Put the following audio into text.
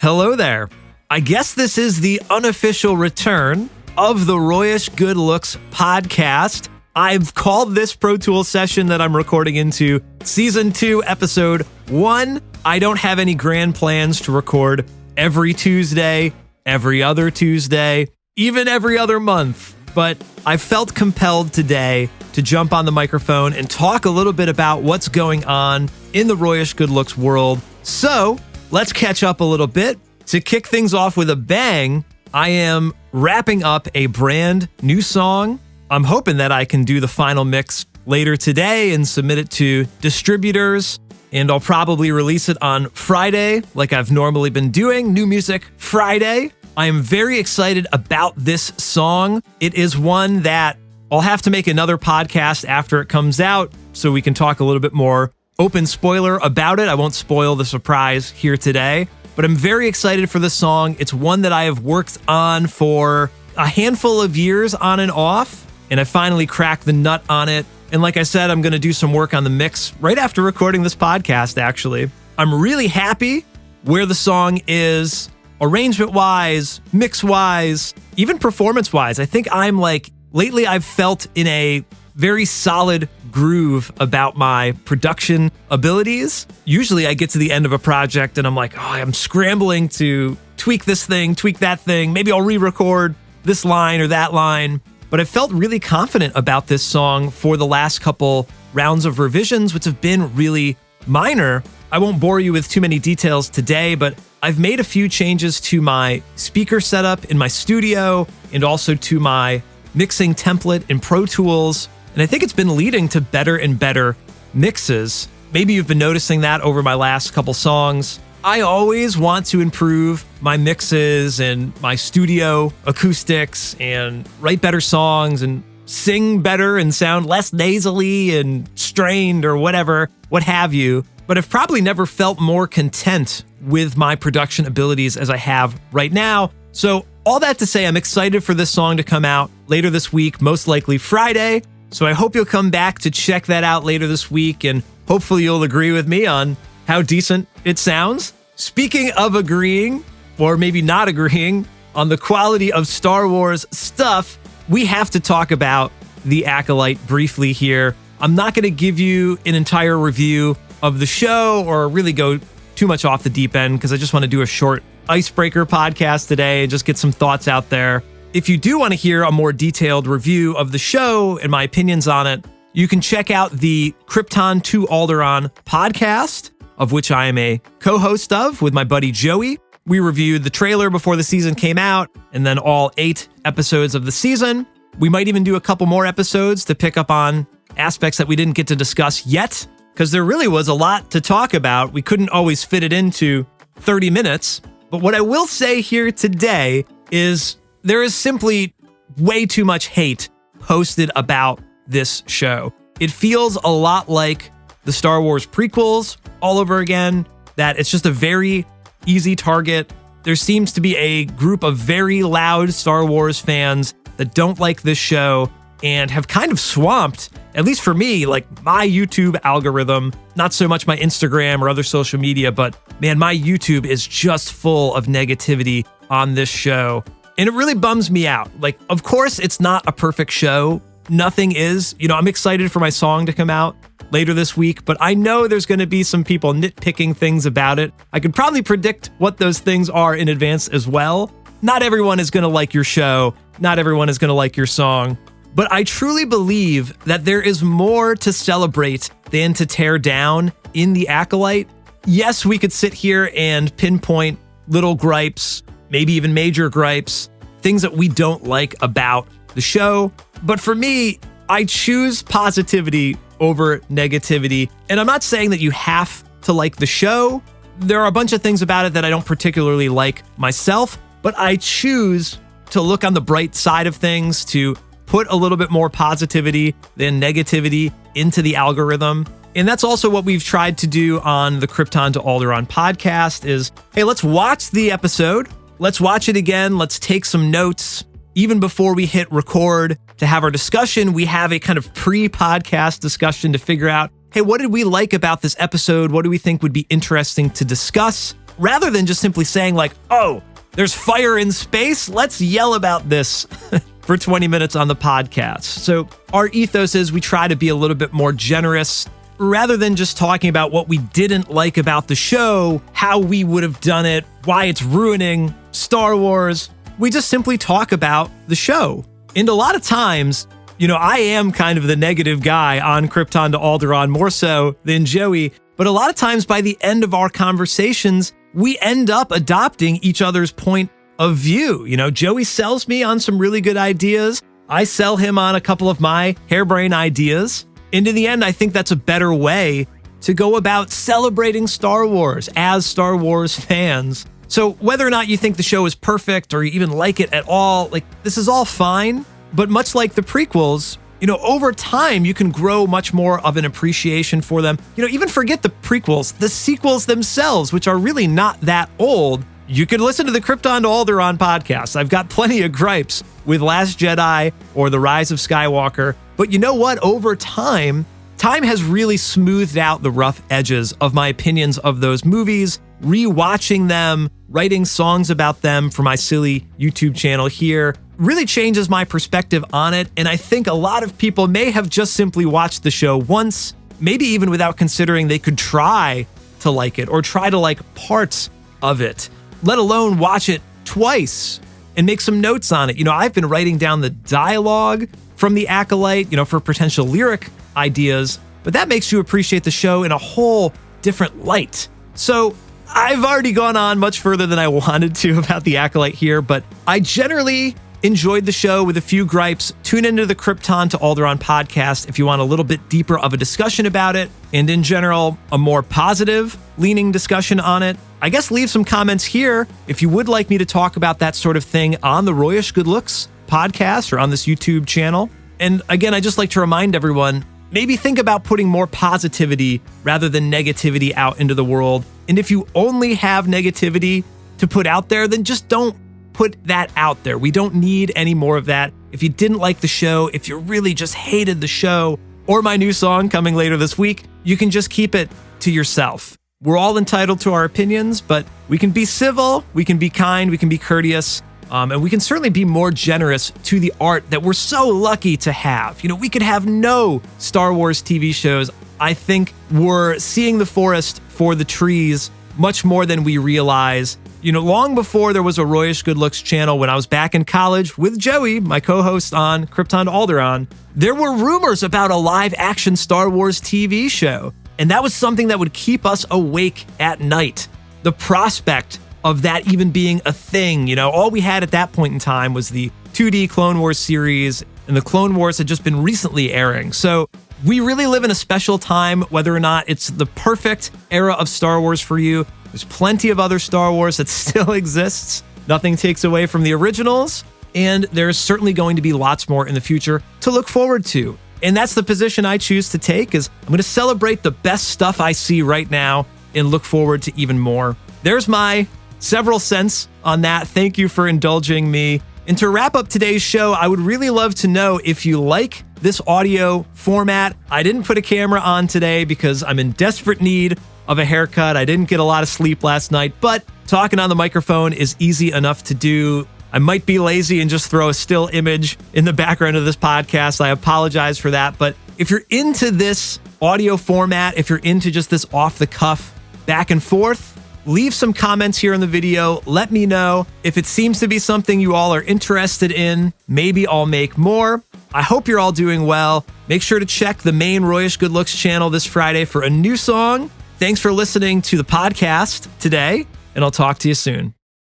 Hello there. I guess this is the unofficial return of the Royish Good Looks podcast. I've called this Pro Tools session that I'm recording into Season 2, Episode 1. I don't have any grand plans to record every Tuesday, every other Tuesday, even every other month. But I felt compelled today to jump on the microphone and talk a little bit about what's going on in the Royish Good Looks world. So let's catch up a little bit. To kick things off with a bang, I am wrapping up a brand new song. I'm hoping that I can do the final mix later today and submit it to distributors, and I'll probably release it on Friday like I've normally been doing, New Music Friday. I am very excited about this song. It is one that I'll have to make another podcast after it comes out so we can talk a little bit more open spoiler about it. I won't spoil the surprise here today, but I'm very excited for this song. It's one that I have worked on for a handful of years on and off, and I finally cracked the nut on it. And like I said, I'm going to do some work on the mix right after recording this podcast, actually. I'm really happy where the song is, arrangement-wise, mix-wise, even performance-wise. I think lately I've felt in a very solid groove about my production abilities. Usually I get to the end of a project and I'm like, I'm scrambling to tweak this thing, tweak that thing. Maybe I'll re-record this line or that line. But I felt really confident about this song for the last couple rounds of revisions, which have been really minor. I won't bore you with too many details today, but I've made a few changes to my speaker setup in my studio and also to my mixing template in Pro Tools. And I think it's been leading to better and better mixes. Maybe you've been noticing that over my last couple songs. I always want to improve my mixes and my studio acoustics and write better songs and sing better and sound less nasally and strained or whatever, what have you. But I've probably never felt more content with my production abilities as I have right now. So all that to say, I'm excited for this song to come out later this week, most likely Friday. So I hope you'll come back to check that out later this week, and hopefully you'll agree with me on how decent it sounds. Speaking of agreeing, or maybe not agreeing, on the quality of Star Wars stuff, we have to talk about The Acolyte briefly here. I'm not going to give you an entire review of the show or really go too much off the deep end because I just want to do a short icebreaker podcast today and just get some thoughts out there. If you do want to hear a more detailed review of the show and my opinions on it, you can check out the Krypton to Alderaan podcast, of which I am a co-host of with my buddy Joey. We reviewed the trailer before the season came out and then all 8 episodes of the season. We might even do a couple more episodes to pick up on aspects that we didn't get to discuss yet, because there really was a lot to talk about. We couldn't always fit it into 30 minutes. But what I will say here today is there is simply way too much hate posted about this show. It feels a lot like the Star Wars prequels all over again, that it's just a very easy target. There seems to be a group of very loud Star Wars fans that don't like this show and have kind of swamped, at least for me, like my YouTube algorithm, not so much my Instagram or other social media, but man, my YouTube is just full of negativity on this show. And it really bums me out. Like, of course, it's not a perfect show. Nothing is. I'm excited for my song to come out later this week, but I know there's going to be some people nitpicking things about it. I could probably predict what those things are in advance as well. Not everyone is going to like your show. Not everyone is going to like your song. But I truly believe that there is more to celebrate than to tear down in The Acolyte. Yes, we could sit here and pinpoint little gripes, maybe even major gripes, things that we don't like about the show. But for me, I choose positivity over negativity. And I'm not saying that you have to like the show. There are a bunch of things about it that I don't particularly like myself, but I choose to look on the bright side of things, to put a little bit more positivity than negativity into the algorithm. And that's also what we've tried to do on the Krypton to Alderaan podcast is, hey, let's watch the episode. Let's watch it again. Let's take some notes. Even before we hit record to have our discussion, we have a kind of pre-podcast discussion to figure out, hey, what did we like about this episode? What do we think would be interesting to discuss? rather than just simply saying like, oh, there's fire in space, let's yell about this for 20 minutes on the podcast. So our ethos is we try to be a little bit more generous rather than just talking about what we didn't like about the show, how we would have done it, why it's ruining Star Wars. We just simply talk about the show. And a lot of times, I am kind of the negative guy on Krypton to Alderaan, more so than Joey. But a lot of times by the end of our conversations, we end up adopting each other's point of view. Joey sells me on some really good ideas. I sell him on a couple of my harebrained ideas. And in the end, I think that's a better way to go about celebrating Star Wars as Star Wars fans. So whether or not you think the show is perfect or you even like it at all, this is all fine. But much like the prequels, over time, you can grow much more of an appreciation for them. Even forget the prequels, the sequels themselves, which are really not that old. You could listen to the Krypton to Alderaan podcast. I've got plenty of gripes with Last Jedi or The Rise of Skywalker. But you know what? Over time has really smoothed out the rough edges of my opinions of those movies, rewatching them, writing songs about them for my silly YouTube channel here. Really changes my perspective on it, and I think a lot of people may have just simply watched the show once, maybe even without considering they could try to like it or try to like parts of it, let alone watch it twice and make some notes on it. I've been writing down the dialogue from the Acolyte, for potential lyric ideas, but that makes you appreciate the show in a whole different light. So I've already gone on much further than I wanted to about the Acolyte here, but I generally enjoyed the show with a few gripes. Tune into the Krypton to Alderaan podcast if you want a little bit deeper of a discussion about it, and in general, a more positive leaning discussion on it. I guess leave some comments here if you would like me to talk about that sort of thing on the Royish Good Looks podcast or on this YouTube channel. And again, I just like to remind everyone, maybe think about putting more positivity rather than negativity out into the world. And if you only have negativity to put out there, then just don't put that out there. We don't need any more of that. If you didn't like the show, if you really just hated the show or my new song coming later this week, you can just keep it to yourself. We're all entitled to our opinions, but we can be civil, we can be kind, we can be courteous, and we can certainly be more generous to the art that we're so lucky to have. We could have no Star Wars TV shows. I think we're seeing the forest for the trees much more than we realize. Long before there was a Royish Good Looks channel, when I was back in college with Joey, my co-host on Krypton to Alderaan, there were rumors about a live-action Star Wars TV show. And that was something that would keep us awake at night. The prospect of that even being a thing, all we had at that point in time was the 2D Clone Wars series, and the Clone Wars had just been recently airing. So we really live in a special time, whether or not it's the perfect era of Star Wars for you. There's plenty of other Star Wars that still exists. Nothing takes away from the originals. And there's certainly going to be lots more in the future to look forward to. And that's the position I choose to take, is I'm going to celebrate the best stuff I see right now and look forward to even more. There's my several cents on that. Thank you for indulging me. And to wrap up today's show, I would really love to know if you like this audio format. I didn't put a camera on today because I'm in desperate need of a haircut. I didn't get a lot of sleep last night, but talking on the microphone is easy enough to do. I might be lazy and just throw a still image in the background of this podcast. I apologize for that. But if you're into this audio format, if you're into just this off the cuff back and forth, leave some comments here in the video. Let me know if it seems to be something you all are interested in. Maybe I'll make more. I hope you're all doing well. Make sure to check the main Royish Good Looks channel this Friday for a new song. Thanks for listening to the podcast today, and I'll talk to you soon.